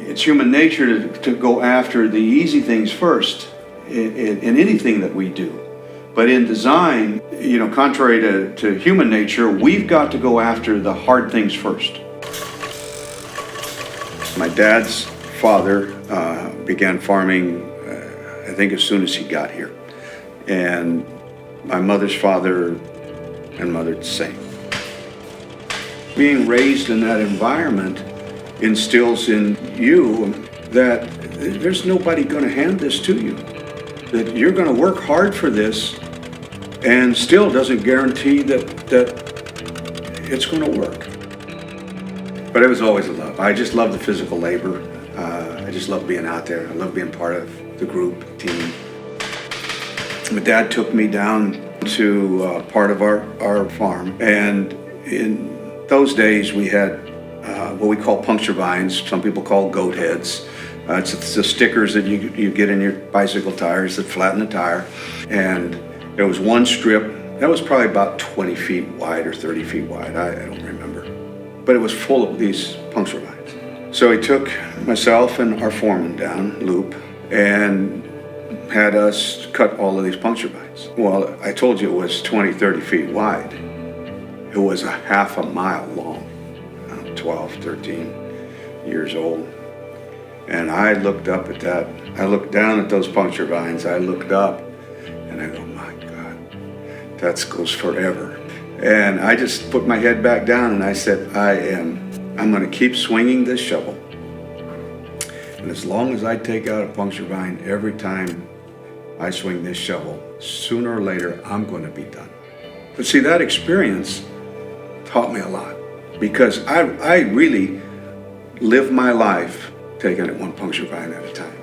It's human nature to go after the easy things first in anything that we do. But in design, contrary to human nature, we've got to go after the hard things first. My dad's father began farming, I think, as soon as he got here. And my mother's father and mother the same. Being raised in that environment instills in you that there's nobody going to hand this to you. That you're going to work hard for this and still doesn't guarantee that it's going to work. But it was always a love. I just love the physical labor. I just love being out there. I love being part of the group, team. My dad took me down to part of our farm, and in those days we had what we call puncture vines. Some people call goat heads. It's the stickers that you get in your bicycle tires that flatten the tire. And there was one strip that was probably about 20 feet wide or 30 feet wide. I don't remember. But it was full of these puncture vines. So he took myself and our foreman down, Loop, and had us cut all of these puncture vines. Well, I told you it was 20, 30 feet wide. It was a half a mile long. 12, 13 years old. And I looked up at that. I looked down at those puncture vines. I looked up and I go, my God, that goes forever. And I just put my head back down and I said, I'm going to keep swinging this shovel. And as long as I take out a puncture vine every time I swing this shovel, sooner or later, I'm going to be done. But see, that experience taught me a lot. Because I really lived my life taking it one puncture vine at a time.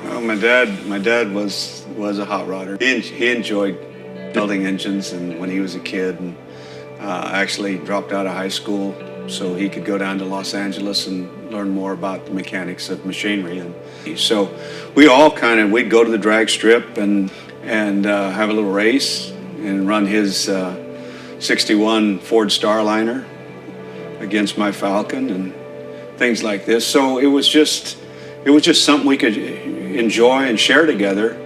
Well, my dad was a hot rodder. He enjoyed building engines, and when he was a kid, and actually dropped out of high school so he could go down to Los Angeles and learn more about the mechanics of machinery. And so we all we'd go to the drag strip and have a little race and run his 61 Ford Starliner against my Falcon and things like this. So it was just something we could enjoy and share together.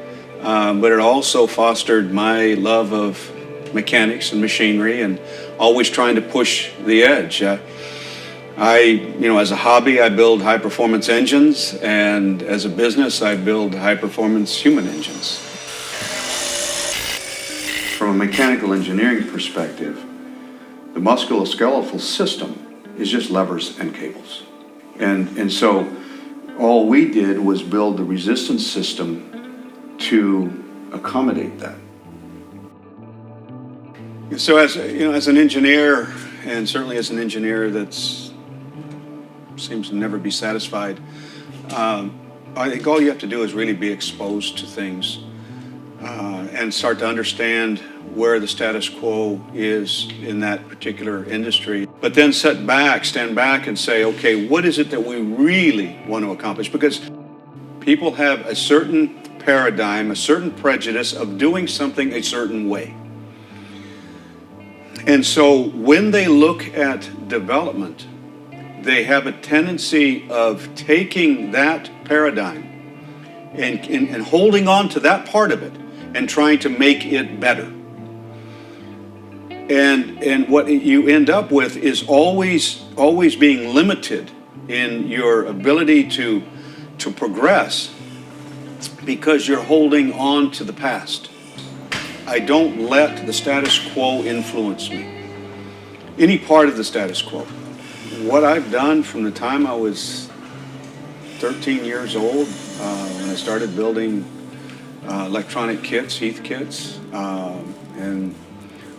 But it also fostered my love of mechanics and machinery and always trying to push the edge. As a hobby, I build high performance engines, and as a business, I build high performance human engines. From a mechanical engineering perspective, the musculoskeletal system is just levers and cables. And so all we did was build the resistance system to accommodate that. So as an engineer, and certainly as an engineer that seems to never be satisfied, I think all you have to do is really be exposed to things and start to understand where the status quo is in that particular industry. But then stand back and say, okay, what is it that we really want to accomplish? Because people have a certain paradigm, a certain prejudice of doing something a certain way. And so when they look at development, they have a tendency of taking that paradigm and holding on to that part of it and trying to make it better. And what you end up with is always being limited in your ability to progress because you're holding on to the past. I don't let the status quo influence me. Any part of the status quo. What I've done from the time I was 13 years old, when I started building electronic kits, Heath kits, and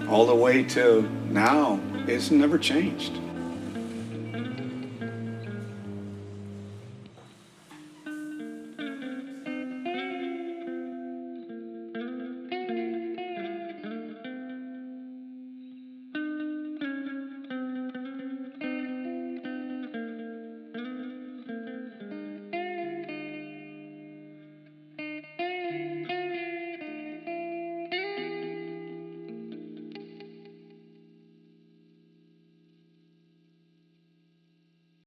all the way to now, it's never changed.